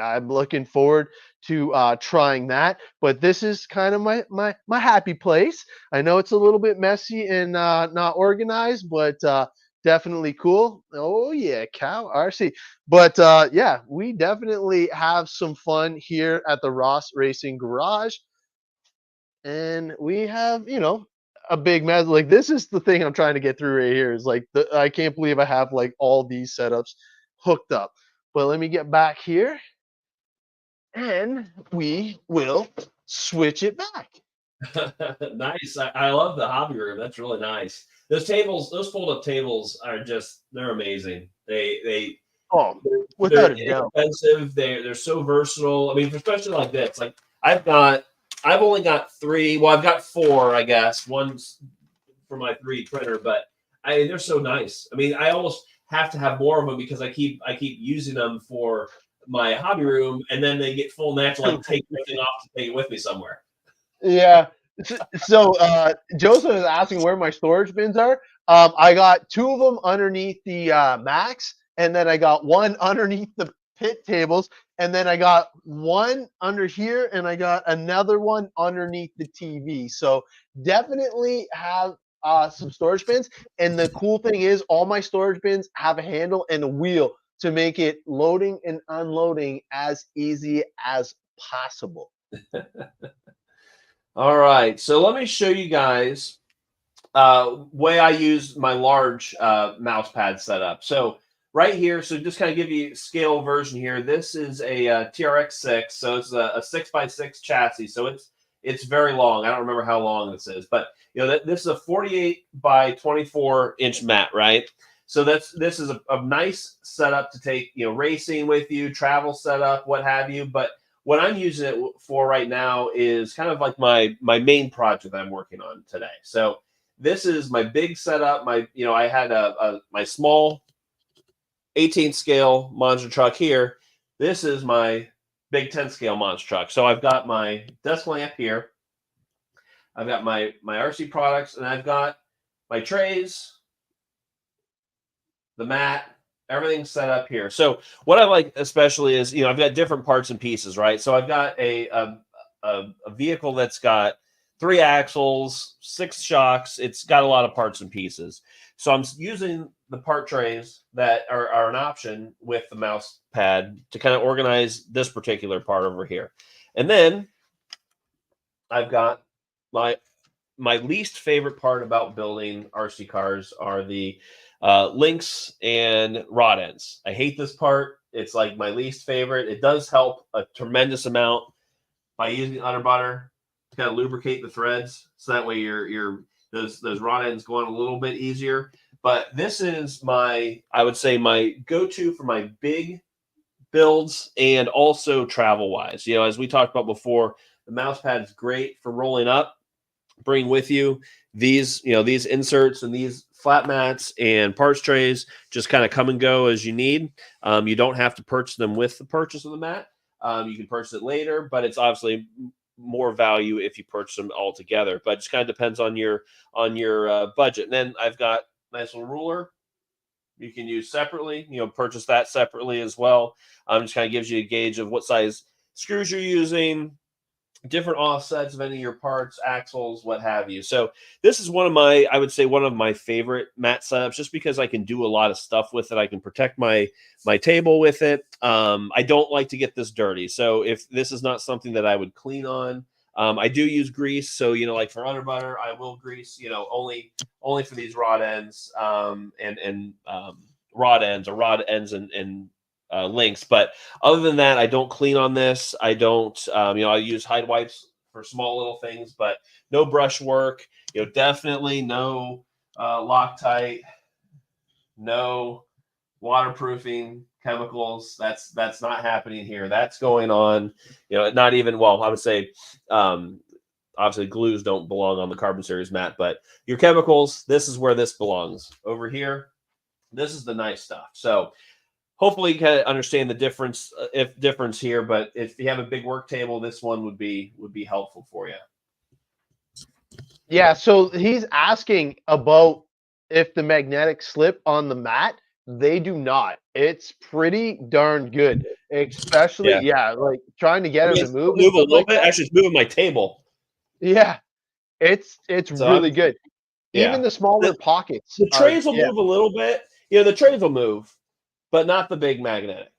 I'm looking forward to trying that. But this is kind of my happy place. I know it's a little bit messy and not organized, but definitely cool. Oh yeah, CowRC. But yeah, we definitely have some fun here at the Ross Racing Garage. And we have, a big mess. Like, this is the thing I'm trying to get through right here, is like, I can't believe I have like all these setups hooked up. But let me get back here and we will switch it back. Nice. I love the hobby room. That's really nice. Those tables, those fold-up tables are they're amazing. Oh, They're, without they're a doubt. inexpensive. They're so versatile. I mean, especially like this. Like I've only got 3. Well, I've got 4, I guess. One's for my 3D printer, but they're so nice. I mean, I almost have to have more of them because I keep using them for my hobby room, and then they get full and I have to like take everything off to take it with me somewhere. Yeah. So Joseph is asking where my storage bins are. I got 2 of them underneath the Max, and then I got 1 underneath the pit tables, and then I got 1 under here, and I got another one underneath the TV. So definitely have some storage bins. And the cool thing is, all my storage bins have a handle and a wheel to make it loading and unloading as easy as possible. All right, so let me show you guys way I use my large mouse pad setup. So right here, so just kind of give you scale version here. This is a TRX6, so it's a 6x6 chassis. So it's very long. I don't remember how long this is, but this is a 48 by 24 inch mat, right? So this is a nice setup to take racing with you, travel setup, what have you. But what I'm using it for right now is kind of like my main project I'm working on today. So this is my big setup. I had my small 18 scale monster truck here. This is my big 10 scale monster truck. So I've got my desk lamp here. I've got my RC products, and I've got my trays, the mat, everything's set up here. So what I like especially is, I've got different parts and pieces, right? So I've got a vehicle that's got 3 axles, 6 shocks. It's got a lot of parts and pieces. So I'm using the part trays that are an option with the mouse pad to kind of organize this particular part over here. And then I've got my least favorite part about building RC cars are the links and rod ends. I hate this part. It's like my least favorite. It does help a tremendous amount by using under butter to kind of lubricate the threads, so that way those rod ends go on a little bit easier. But this is I would say my go-to for my big builds and also travel wise. As we talked about before, the mouse pad is great for rolling up. Bring with you these inserts and these flat mats and parts trays. Just kind of come and go as you need. You don't have to purchase them with the purchase of the mat. You can purchase it later, but it's obviously more value if you purchase them all together. But it just kind of depends on your budget. And then I've got a nice little ruler you can use separately. Purchase that separately as well. Just kind of gives you a gauge of what size screws you're using, different offsets of any of your parts, axles, what have you. So this is one of my favorite mat setups, just because I can do a lot of stuff with it. I can protect my table with it. I don't like to get this dirty. So if this is not something that I would clean on, I do use grease. So, like for under butter, I will grease, only for these rod ends, and rod ends and links. But other than that, I don't clean on this. I don't, I use Hide wipes for small little things, but no brush work. Definitely no Loctite, no waterproofing chemicals. That's not happening here. That's going on. Not even. Well, I would say, obviously glues don't belong on the Carbon Series mat, but your chemicals, this is where this belongs. Over here, this is the nice stuff. So hopefully you can understand the difference here, but if you have a big work table, this one would be helpful for you. Yeah, so he's asking about if the magnetic slip on the mat. They do not. It's pretty darn good, especially like trying to get him to move a little like bit. Actually, it's moving my table. Yeah, it's really good. Even the smaller pockets. The trays will move a little bit. You know, the trays will move, but not the big magnetic.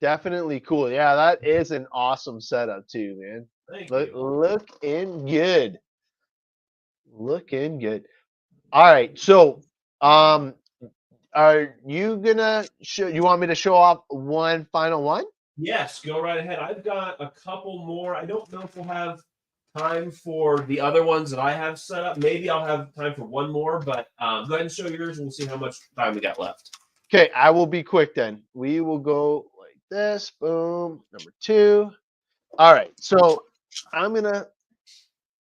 Definitely cool. Yeah, that is an awesome setup too, man. Thank you. Looking good. Looking good. All right. So, are you gonna show? You want me to show off one final one? Yes, go right ahead. I've got a couple more. I don't know if we'll have time for the other ones that I have set up. Maybe I'll have time for one more, but go ahead and show yours and we'll see how much time we got left. Okay, I will be quick then. We will go like this. Boom. Number 2. All right. So I'm gonna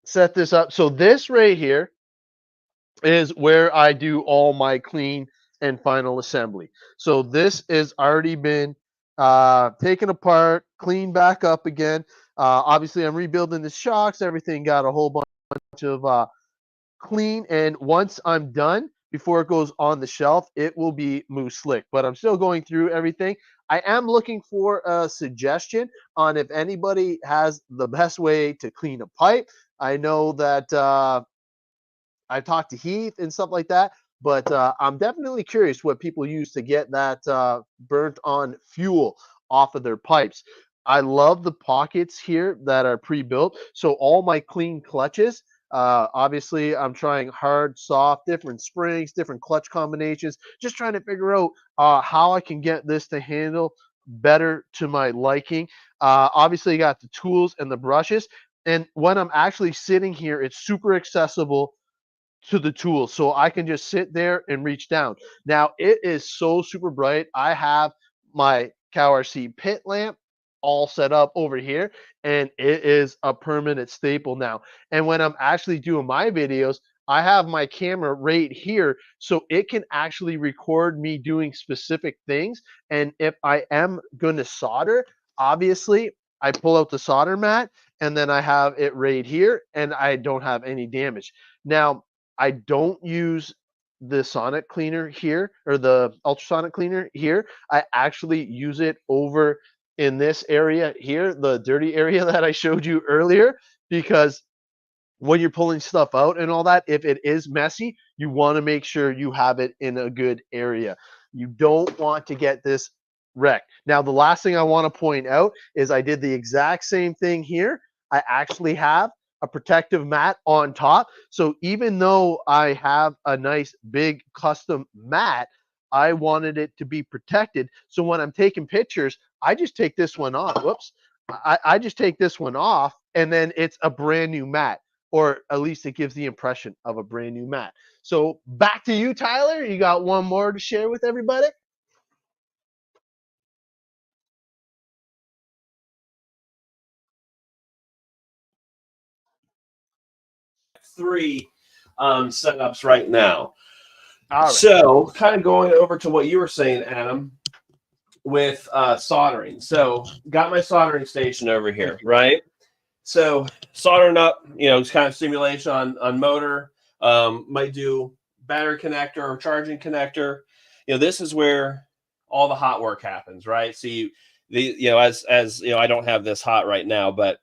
set this up. So this right here is where I do all my clean and final assembly. So this has already been taken apart, cleaned back up again. Obviously, I'm rebuilding the shocks. Everything got a whole bunch of clean. And once I'm done, before it goes on the shelf, it will be mousse slick. But I'm still going through everything. I am looking for a suggestion on if anybody has the best way to clean a pipe. I know that I talked to Heath and stuff like that, but I'm definitely curious what people use to get that burnt on fuel off of their pipes. I love the pockets here that are pre-built. So all my clean clutches, obviously I'm trying hard, soft, different springs, different clutch combinations, just trying to figure out how I can get this to handle better to my liking. Obviously you got the tools and the brushes. And when I'm actually sitting here, it's super accessible to the tool, so I can just sit there and reach down. Now it is so super bright. I have my CowRC pit lamp all set up over here, and it is a permanent staple now. And when I'm actually doing my videos, I have my camera right here, so it can actually record me doing specific things. And if I am going to solder, obviously I pull out the solder mat and then I have it right here, and I don't have any damage. Now I don't use the sonic cleaner here, or the ultrasonic cleaner here. I actually use it over in this area here, the dirty area that I showed you earlier, because when you're pulling stuff out and all that, if it is messy, you want to make sure you have it in a good area. You don't want to get this wrecked. Now, the last thing I want to point out is I did the exact same thing here. I actually have a protective mat on top. So even though I have a nice big custom mat, I wanted it to be protected. So when I'm taking pictures, I just take this one off. Whoops. I just take this one off, and then it's a brand new mat, or at least it gives the impression of a brand new mat. So back to you, Tyler. You got one more to share with everybody? Three setups right now. All right. So kind of going over to what you were saying, Adam, with soldering. So got my soldering station over here, right? So soldering up, you know, it's kind of simulation on motor. Might do battery connector or charging connector. You know, this is where all the hot work happens, right? So as you know, I don't have this hot right now, but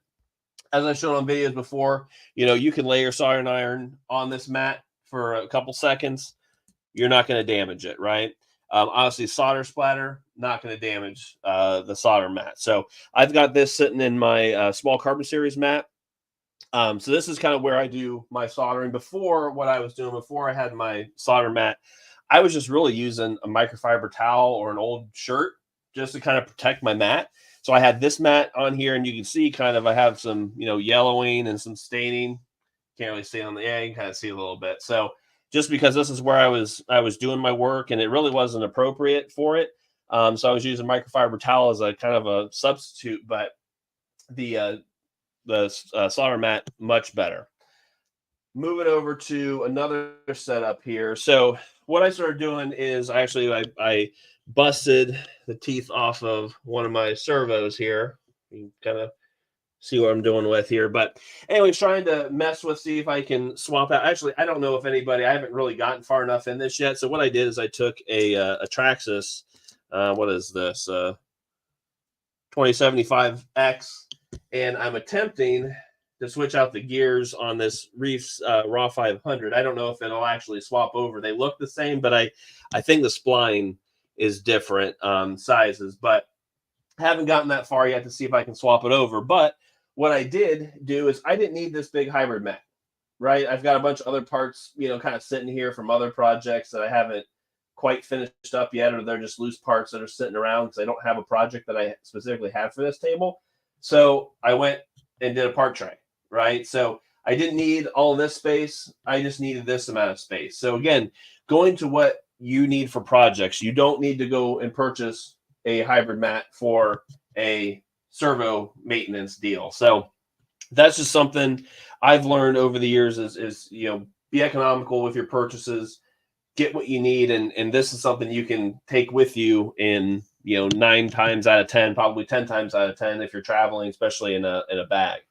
as I've shown on videos before, you know, you can lay your soldering iron on this mat for a couple seconds. You're not going to damage it, right? Obviously, solder splatter, not going to damage the solder mat. So I've got this sitting in my small Carbon Series mat. So this is kind of where I do my soldering. Before, what I was doing before I had my solder mat, I was just really using a microfiber towel or an old shirt just to kind of protect my mat. So I had this mat on here, and you can see kind of I have some, you know, yellowing and some staining. Can't really see on the you can kind of see a little bit. So just because this is where I was doing my work, and it really wasn't appropriate for it. So I was using microfiber towel as a kind of a substitute, but the solder mat much better. Moving over to another setup here. So what I started doing is I busted the teeth off of one of my servos here. You can kind of see what I'm doing with here. But anyways, trying to mess with, see if I can swap out. Actually, I don't know if I haven't really gotten far enough in this yet. So what I did is I took a Traxxas, what is this, 2075X, and I'm attempting to switch out the gears on this Reef's Raw 500. I don't know if it'll actually swap over. They look the same, but I think the spline is different sizes, but haven't gotten that far yet to see if I can swap it over. But what I did do is I didn't need this big hybrid mat, right? I've got a bunch of other parts, kind of sitting here from other projects that I haven't quite finished up yet, or they're just loose parts that are sitting around because I don't have a project that I specifically have for this table. So I went and did a part tray, right? So I didn't need all of this space. I just needed this amount of space. So again, going to what you need for projects, you don't need to go and purchase a hybrid mat for a servo maintenance deal. So that's just something I've learned over the years is be economical with your purchases, get what you need. And this is something you can take with you in, 9 times out of 10, probably 10 times out of 10, if you're traveling, especially in a bag.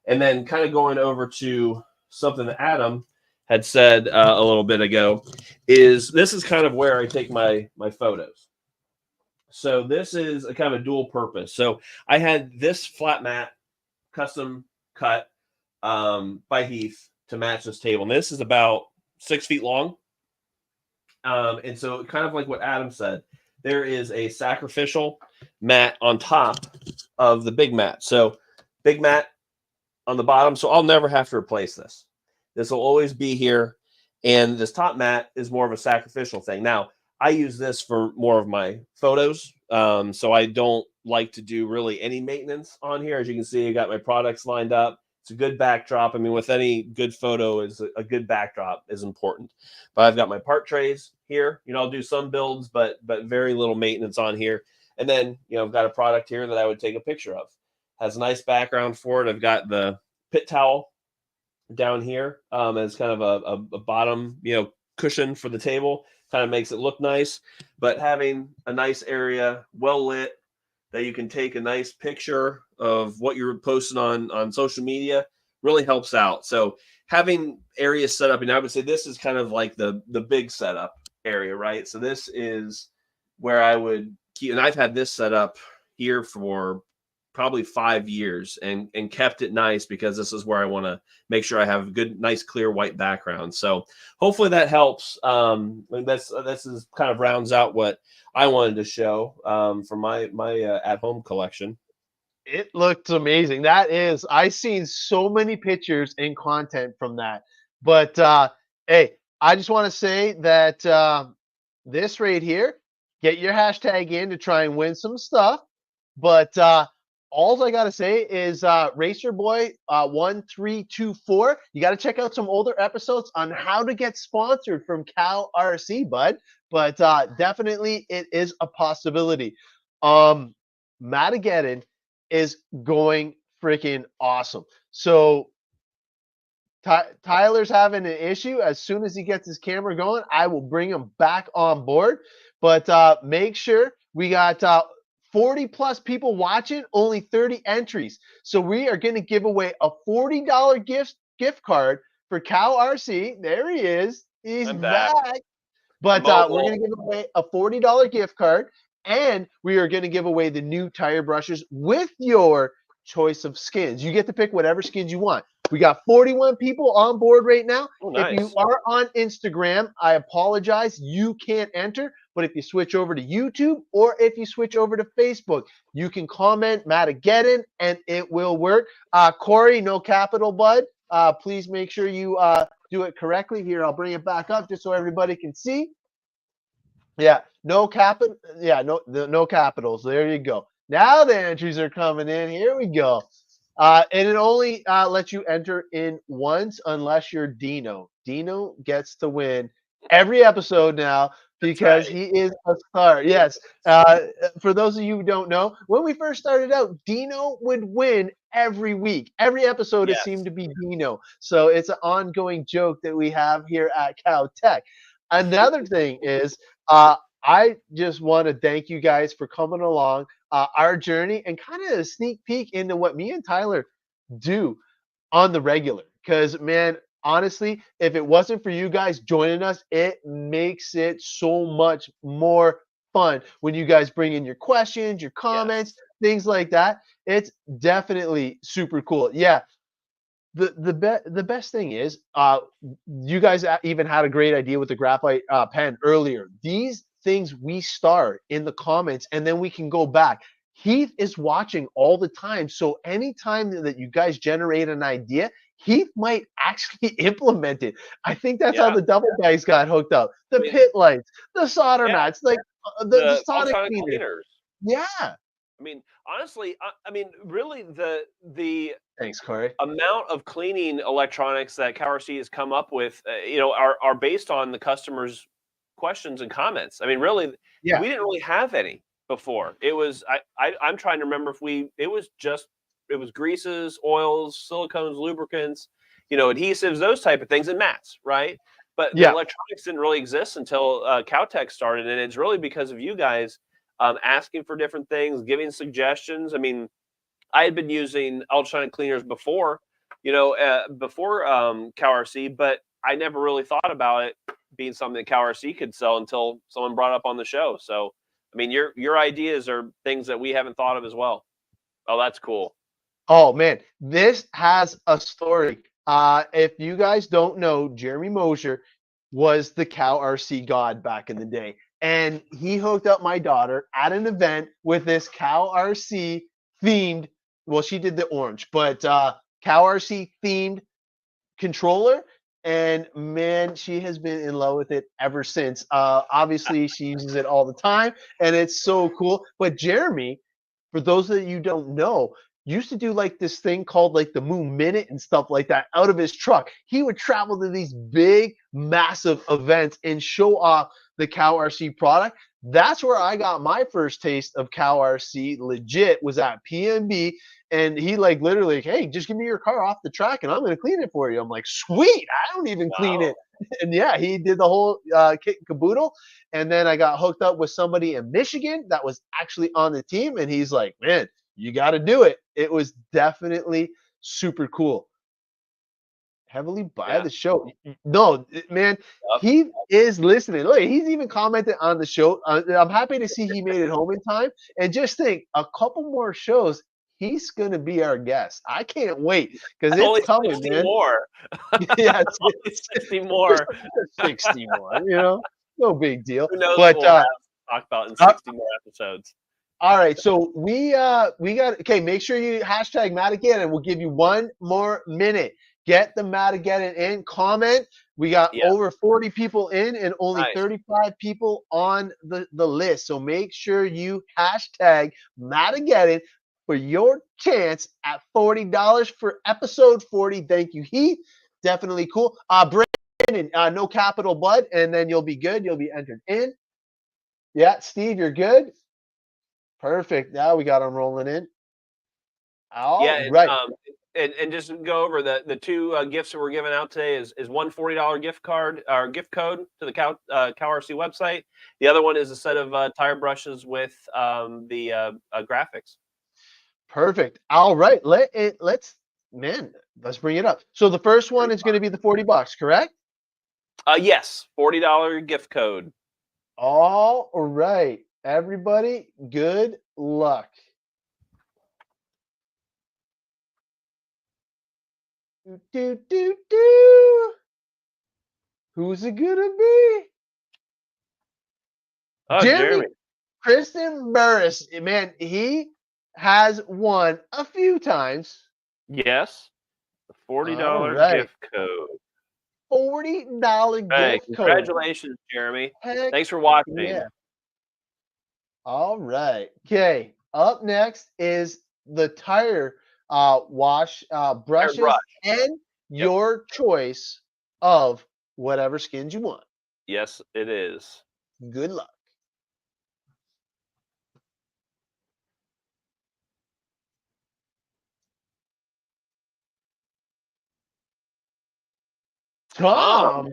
And then kind of going over to something that Adam had said a little bit ago is this is kind of where I take my photos. So this is a kind of a dual purpose. So I had this flat mat custom cut by Heath to match this table. And this is about 6 feet long. And so kind of like what Adam said, there is a sacrificial mat on top of the big mat. So big mat on the bottom. So I'll never have to replace this. This will always be here. And this top mat is more of a sacrificial thing. Now, I use this for more of my photos. So I don't like to do really any maintenance on here. As you can see, I got my products lined up. It's a good backdrop. I mean, with any good photo, is a good backdrop is important. But I've got my part trays here. I'll do some builds, but very little maintenance on here. And then, I've got a product here that I would take a picture of. Has a nice background for it. I've got the pit towel down here as kind of a bottom, cushion for the table. Kind of makes it look nice, but having a nice area, well lit, that you can take a nice picture of what you're posting on social media really helps out. So having areas set up, and I would say this is kind of like the big setup area, right? So this is where I would keep, and I've had this set up here for probably 5 years and kept it nice because this is where I want to make sure I have a good, nice, clear white background. So hopefully that helps. This is kind of rounds out what I wanted to show for my at-home collection. It looked amazing. I've seen so many pictures and content from that. But hey, I just want to say that this right here, get your hashtag in to try and win some stuff. But all I got to say is Racer Boy 1324. You got to check out some older episodes on how to get sponsored from CowRC, bud. But definitely it is a possibility. Matageddon is going freaking awesome. So Tyler's having an issue. As soon as he gets his camera going, I will bring him back on board. But make sure we got 40 plus people watching, only 30 entries. So we are going to give away a $40 gift card for CowRC. There he is. He's back. But we're going to give away a $40 gift card, and we are going to give away the new tire brushes with your choice of skins. You get to pick whatever skins you want. We got 41 people on board right now. Oh, nice. If you are on Instagram, I apologize. You can't enter. But if you switch over to YouTube or if you switch over to Facebook, you can comment Matageddon and it will work. Corey, no capital, bud. Please make sure you do it correctly. Here, I'll bring it back up just so everybody can see. Yeah, no capital. Yeah, no capitals. There you go. Now the entries are coming in. Here we go. And it only lets you enter in once unless you're Dino. Dino gets to win every episode now because he is a star. Yes. For those of you who don't know, when we first started out, Dino would win every week. Every episode, it seemed to be Dino. So it's an ongoing joke that we have here at Cow Tech. Another thing is I just want to thank you guys for coming along our journey and kind of a sneak peek into what me and Tyler do on the regular. Because, man, honestly, if it wasn't for you guys joining us, it makes it so much more fun when you guys bring in your questions, your comments, things like that. It's definitely super cool. Yeah. The best thing is, you guys even had a great idea with the graphite pen earlier. These things we start in the comments, and then we can go back. Heath is watching all the time, so anytime that you guys generate an idea, Heath might actually implement it. I think that's how the double guys got hooked up. The pit lights, the solder mats, like the sonic cleaners. Yeah. I mean, honestly, I mean, really, the Thanks, Corey. amount of cleaning electronics that CowRC has come up with, are based on the customers' questions and comments. I mean, really, we didn't really have any before. It was I'm trying to remember if it was greases, oils, silicones, lubricants, adhesives, those type of things, and mats, right? But the electronics didn't really exist until Cow Tech started, and it's really because of you guys asking for different things, giving suggestions. I mean, I had been using ultrasonic cleaners before, before CowRC, but I never really thought about it being something that CowRC could sell until someone brought it up on the show. So, I mean, your ideas are things that we haven't thought of as well. Oh, that's cool. Oh man, this has a story. If you guys don't know, Jeremy Mosher was the CowRC god back in the day. And he hooked up my daughter at an event with this CowRC themed, well, she did the orange, but CowRC themed controller. And man, she has been in love with it ever since. Obviously, she uses it all the time, and it's so cool. But Jeremy, for those that you don't know, used to do like this thing called like the Moon Minute and stuff like that out of his truck. He would travel to these big, massive events and show off the CowRC product. That's where I got my first taste of CowRC legit, was at PNB. And he like literally, hey, just give me your car off the track and I'm going to clean it for you. I'm like, sweet, I don't even clean it. And yeah, he did the whole kit and caboodle. And then I got hooked up with somebody in Michigan that was actually on the team. And he's like, man, you got to do it. It was definitely super cool. Heavily by the show. No, man, he is listening. Look, he's even commented on the show. I'm happy to see he made it home in time. And just think, a couple more shows, he's going to be our guest. I can't wait because it's coming, 60 man. More. Yeah, it's 60 more. 60 more, no big deal. Who knows but what we'll talk about in 60 more episodes. All right, so we got, okay, make sure you hashtag Matageddon, and we'll give you one more minute. Get the Matageddon in, comment. We got over 40 people in and only 35 people on the list. So make sure you hashtag Matageddon for your chance at $40 for episode 40. Thank you, Heath. Definitely cool. Brandon, no capital Bud, and then you'll be good. You'll be entered in. Yeah, Steve, you're good. Perfect. Now we got them rolling in. All right. And just go over the two gifts that we're giving out today is one $40 gift card or gift code to the CowRC website. The other one is a set of tire brushes with the graphics. Perfect. All right. Let's bring it up. So the first one is going to be the $40, correct? Yes, $40 gift code. All right. Everybody, good luck. Who's it gonna be? Jeremy. Kristen Burris. Man, he has won a few times. Yes. The $40 gift code. $40 gift code. Congratulations, Jeremy. Thanks for watching. Yeah. All right. Okay. Up next is the tire wash brushes and your choice of whatever skins you want. Yes, it is. Good luck. Tom.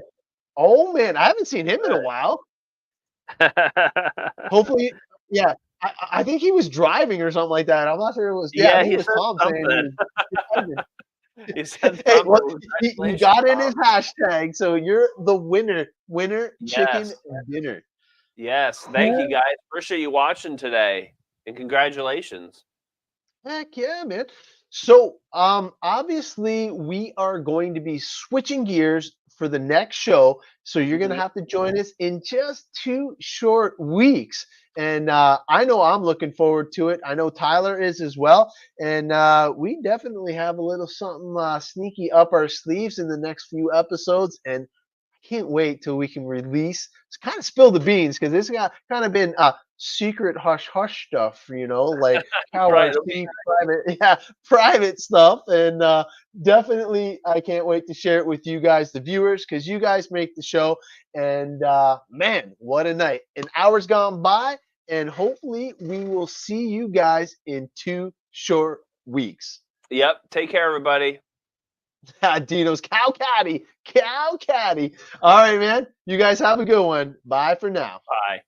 Oh man, I haven't seen him in a while. Hopefully, yeah. I think he was driving or something like that. I'm not sure it was. Yeah, he was Tom saying he said hey, well, he got in his hashtag, so you're the winner chicken dinner. Yes, thank you guys. Appreciate you watching today, and congratulations. Heck yeah, man. So, obviously, we are going to be switching gears for the next show. So you're going to Mhm. have to join us in just 2 short weeks. And I know I'm looking forward to it. I know Tyler is as well. And we definitely have a little something sneaky up our sleeves in the next few episodes. And can't wait till we can release, kind of spill the beans, because it's got kind of been secret hush hush stuff, like Right. Okay. CowRC private, yeah, private stuff. And definitely, I can't wait to share it with you guys, the viewers, because you guys make the show. And man, what a night! An hour's gone by, and hopefully, we will see you guys in 2 short weeks. Yep. Take care, everybody. Dino's cow caddy. All right, man. You guys have a good one. Bye for now. Bye.